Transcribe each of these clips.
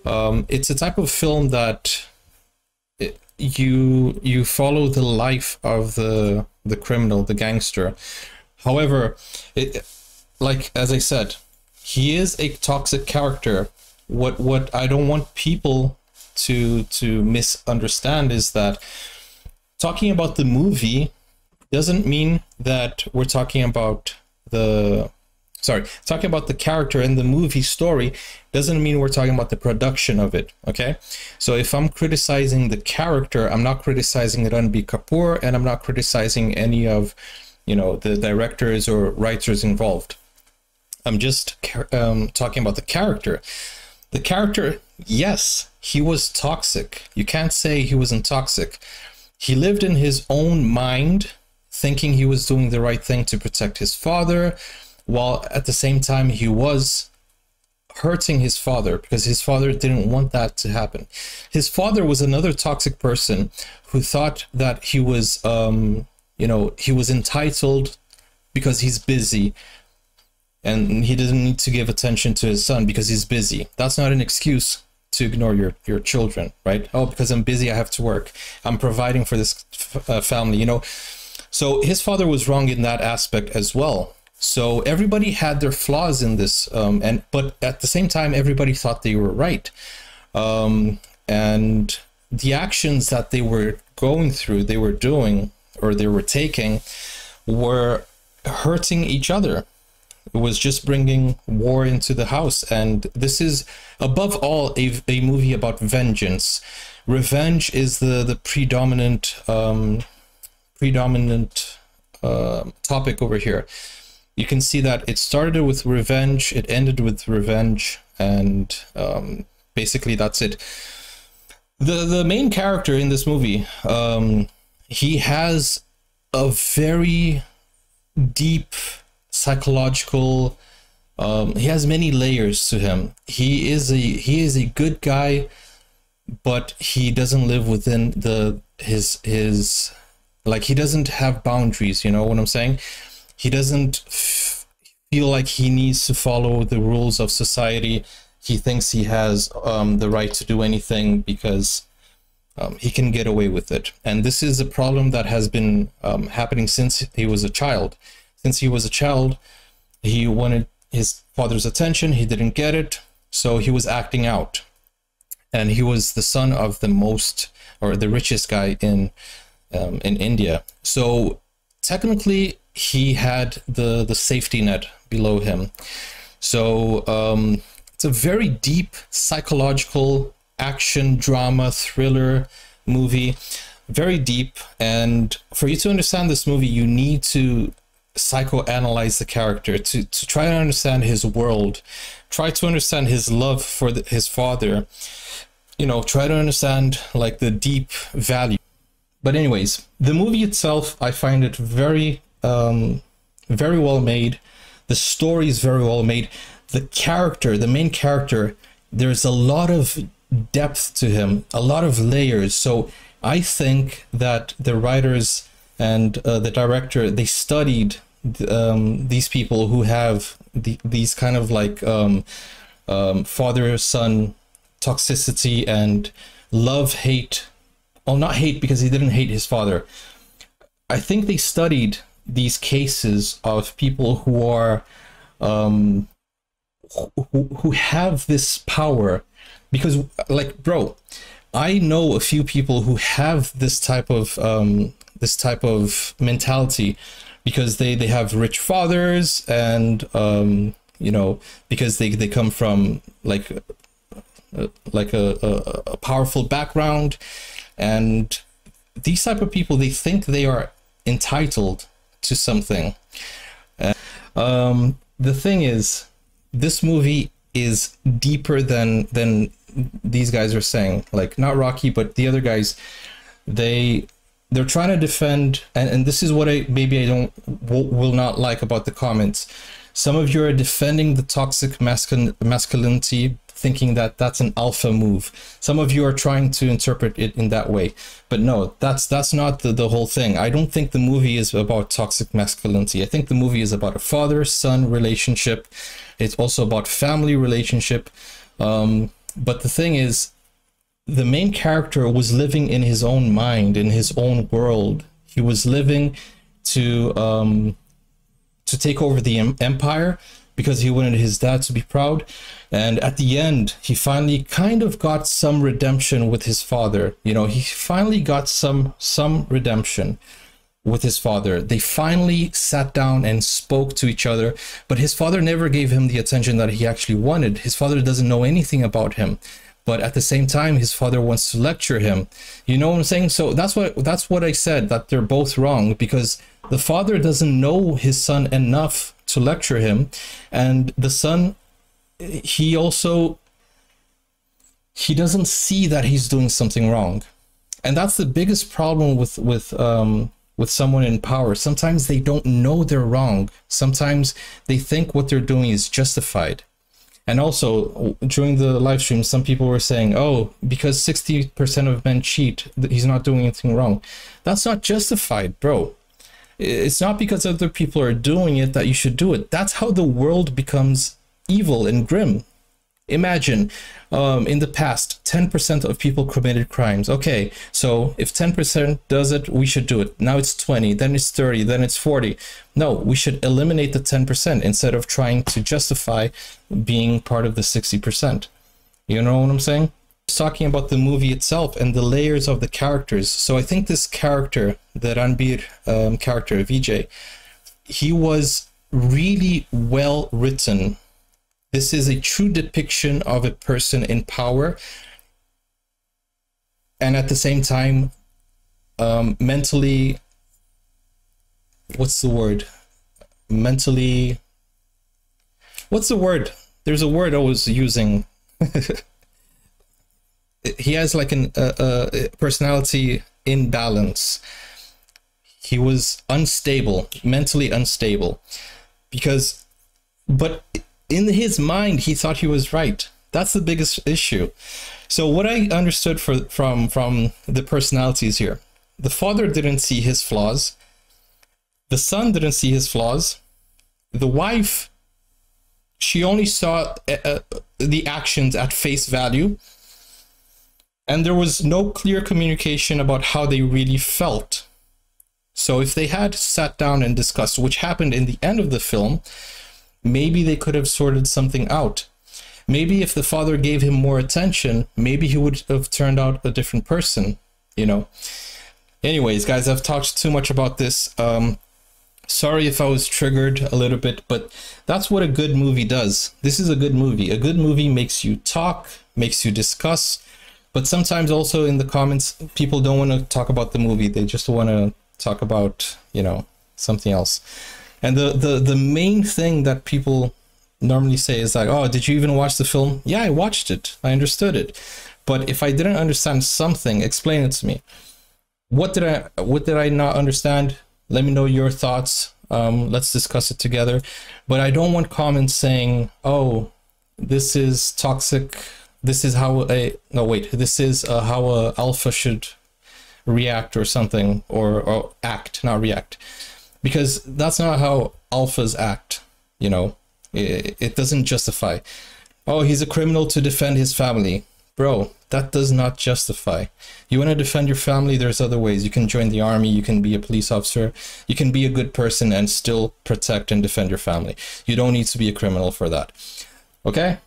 It's a type of film that you follow the life of the criminal, the gangster. However, like as I said, he is a toxic character. What I don't want people to misunderstand is that talking about the movie doesn't mean that we're talking about talking about the character in the movie story doesn't mean we're talking about the production of it. Okay, so if I'm criticizing the character, I'm not criticizing Ranbir Kapoor, and I'm not criticizing any of, you know, the directors or writers involved. I'm just talking about the character. The character, yes, he was toxic. You can't say he wasn't toxic. He lived in his own mind, thinking he was doing the right thing to protect his father, while at the same time he was hurting his father because his father didn't want that to happen. His father was another toxic person who thought that he was, you know, he was entitled because he's busy, and he didn't need to give attention to his son because he's busy. That's not an excuse to ignore your children, right? Oh, because I'm busy, I have to work. I'm providing for this family, you know. So his father was wrong in that aspect as well. So everybody had their flaws in this, but at the same time, everybody thought they were right. And the actions that they were going through, they were doing, or they were taking, were hurting each other. It was just bringing war into the house. And this is, above all, a movie about vengeance. Revenge is the predominant topic over here. You can see that it started with revenge, it ended with revenge, and basically that's it. The main character in this movie, he has a very deep psychological, he has many layers to him. He is a good guy, but he doesn't live within his like, he doesn't have boundaries, you know what I'm saying? He doesn't feel like he needs to follow the rules of society. He thinks he has the right to do anything because he can get away with it. And this is a problem that has been happening since he was a child. Since he was a child, he wanted his father's attention. He didn't get it, so he was acting out. And he was the son of the richest guy in India. So technically, he had the safety net below him. So it's a very deep psychological action drama thriller movie, very deep. And for you to understand this movie, you need to psychoanalyze the character, to try to understand his world, try to understand his love for his father, you know, try to understand like the deep value. But anyways, the movie itself, I find it very well made. The story is very well made. The character, the main character, there's a lot of depth to him, a lot of layers. So I think that the writers and the director, they studied these people who have these kind of like father-son toxicity and love-hate. Well, not hate, because he didn't hate his father. I think they studied these cases of people who are who have this power, because like, bro, I know a few people who have this type of mentality, because they have rich fathers, and you know, because they come from like a powerful background, and these type of people, they think they are entitled to something. The thing is, this movie is deeper than these guys are saying. Like, not Rocky, but the other guys, they're trying to defend, and this is what I will not like about the comments. Some of you are defending the toxic masculinity, thinking that that's an alpha move. Some of you are trying to interpret it in that way, but no, that's not the whole thing. I don't think the movie is about toxic masculinity. I think the movie is about a father-son relationship. It's also about family relationship. But the thing is, the main character was living in his own mind, in his own world. He was living to take over the empire because he wanted his dad to be proud. And at the end, he finally kind of got some redemption with his father. You know, he finally got some redemption with his father. They finally sat down and spoke to each other, but his father never gave him the attention that he actually wanted. His father doesn't know anything about him, but at the same time, his father wants to lecture him. You know what I'm saying? So that's what I said, that they're both wrong, because the father doesn't know his son enough to lecture him, and the son, he doesn't see that he's doing something wrong. And that's the biggest problem with someone in power. Sometimes they don't know they're wrong. Sometimes they think what they're doing is justified. And also, during the live stream, some people were saying, oh, because 60% of men cheat, he's not doing anything wrong. That's not justified, bro. It's not because other people are doing it that you should do it. That's how the world becomes evil and grim. Imagine, in the past, 10% of people committed crimes. Okay, so if 10% does it, we should do it. Now it's 20, then it's 30, then it's 40. No, we should eliminate the 10% instead of trying to justify being part of the 60%. You know what I'm saying? It's talking about the movie itself and the layers of the characters. So I think this character, the Ranbir character, Vijay, he was really well written. This is a true depiction of a person in power, and at the same time, mentally, what's the word? Mentally, what's the word? There's a word I was using. He has like a personality imbalance. He was unstable, mentally unstable, but in his mind, he thought he was right. That's the biggest issue. So what I understood from the personalities here, the father didn't see his flaws. The son didn't see his flaws. The wife, she only saw the actions at face value. And there was no clear communication about how they really felt. So if they had sat down and discussed, which happened in the end of the film, maybe they could have sorted something out. Maybe if the father gave him more attention, maybe he would have turned out a different person, you know. Anyways, guys, I've talked too much about this. Sorry if I was triggered a little bit, but that's what a good movie does. This is a good movie. A good movie makes you talk, makes you discuss, but sometimes also in the comments, people don't want to talk about the movie. They just want to talk about, you know, something else. And the main thing that people normally say is like, oh, did you even watch the film? Yeah, I watched it. I understood it. But if I didn't understand something, explain it to me. What did I not understand? Let me know your thoughts. Let's discuss it together. But I don't want comments saying, oh, this is toxic. This is how this is how a alpha should react or something, or act, not react. Because that's not how alphas act, you know. It doesn't justify. Oh, he's a criminal to defend his family. Bro, that does not justify. You want to defend your family, there's other ways. You can join the army, you can be a police officer, you can be a good person and still protect and defend your family. You don't need to be a criminal for that. Okay?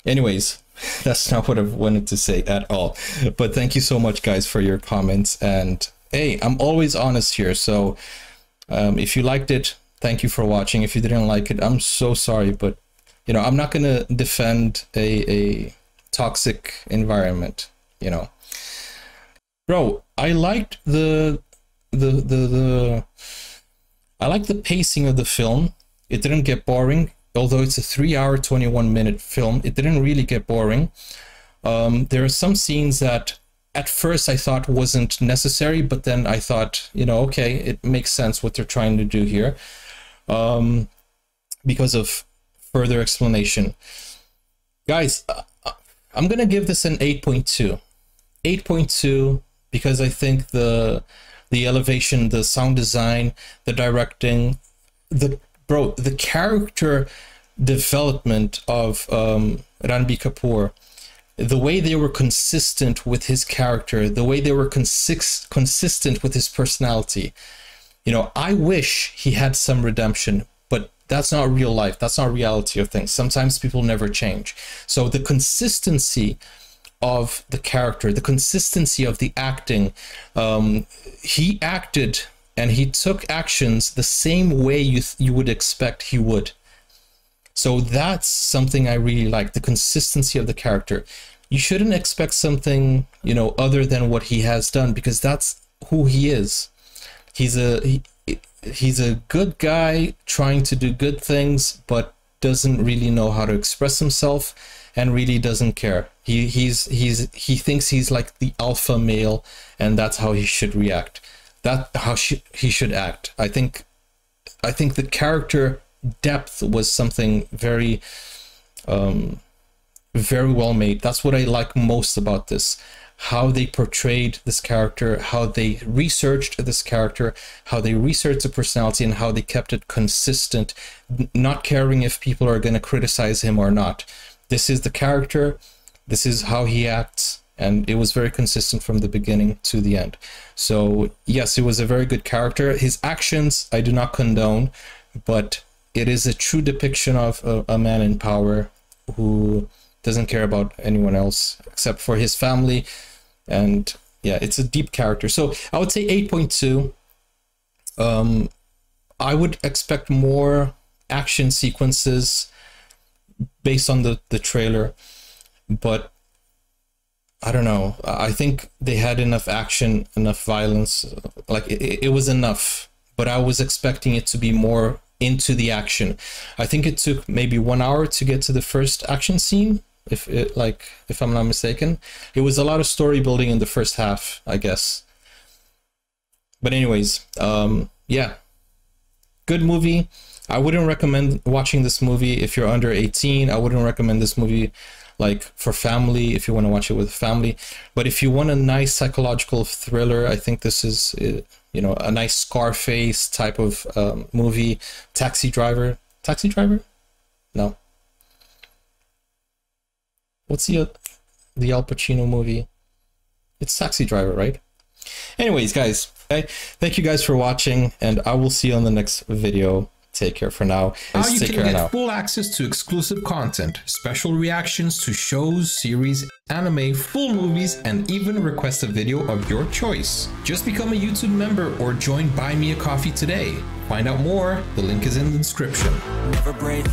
Anyways, that's not what I wanted to say at all. But thank you so much, guys, for your comments. And hey, I'm always honest here, so if you liked it, thank you for watching. If you didn't like it, I'm so sorry, but you know, I'm not gonna defend a toxic environment, you know. Bro, I liked I liked the pacing of the film. It didn't get boring, although it's a 3-hour 21-minute film. It didn't really get boring. There are some scenes that at first I thought wasn't necessary, but then I thought, you know, okay, it makes sense what they're trying to do here, because of further explanation. Guys, I'm gonna give this an 8.2. 8.2 because I think the elevation, the sound design, the directing, the character development of Ranbir Kapoor the way they were consistent with his character, the way they were consistent with his personality. You know, I wish he had some redemption, but that's not real life. That's not reality of things. Sometimes people never change. So the consistency of the character, the consistency of the acting, he acted and he took actions the same way you would expect he would. So that's something I really like, the consistency of the character. You shouldn't expect something, you know, other than what he has done, because that's who he is. He's a good guy trying to do good things, but doesn't really know how to express himself and really doesn't care. He thinks he's like the alpha male, and that's how he should react. That's how he should act. I think the character depth was something very very well made. That's what I like most about this. How they portrayed this character, how they researched this character, how they researched the personality, and how they kept it consistent, not caring if people are going to criticize him or not. This is the character, this is how he acts, and it was very consistent from the beginning to the end. So yes, it was a very good character. His actions I do not condone, but it is a true depiction of a man in power who doesn't care about anyone else except for his family. And yeah, it's a deep character. So I would say 8.2. I would expect more action sequences based on the trailer, but I don't know. I think they had enough action, enough violence. Like it was enough, but I was expecting it to be more into the action. I think it took maybe 1 hour to get to the first action scene, if I'm not mistaken. It was a lot of story building in the first half, I guess. But anyways, yeah, good movie. I wouldn't recommend watching this movie if you're under 18. I wouldn't recommend this movie like for family, if you want to watch it with family. But if you want a nice psychological thriller, I think this is, you know, a nice Scarface type of movie. Taxi Driver? No. What's the Al Pacino movie? It's Taxi Driver, right? Anyways, guys, thank you guys for watching, and I will see you on the next video. Take care for now. Now you can get full access to exclusive content, special reactions to shows, series, anime, full movies, and even request a video of your choice. Just become a YouTube member or join Buy Me a Coffee today. Find out more, the link is in the description. Never break,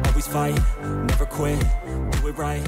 always fight, never quit, do it right.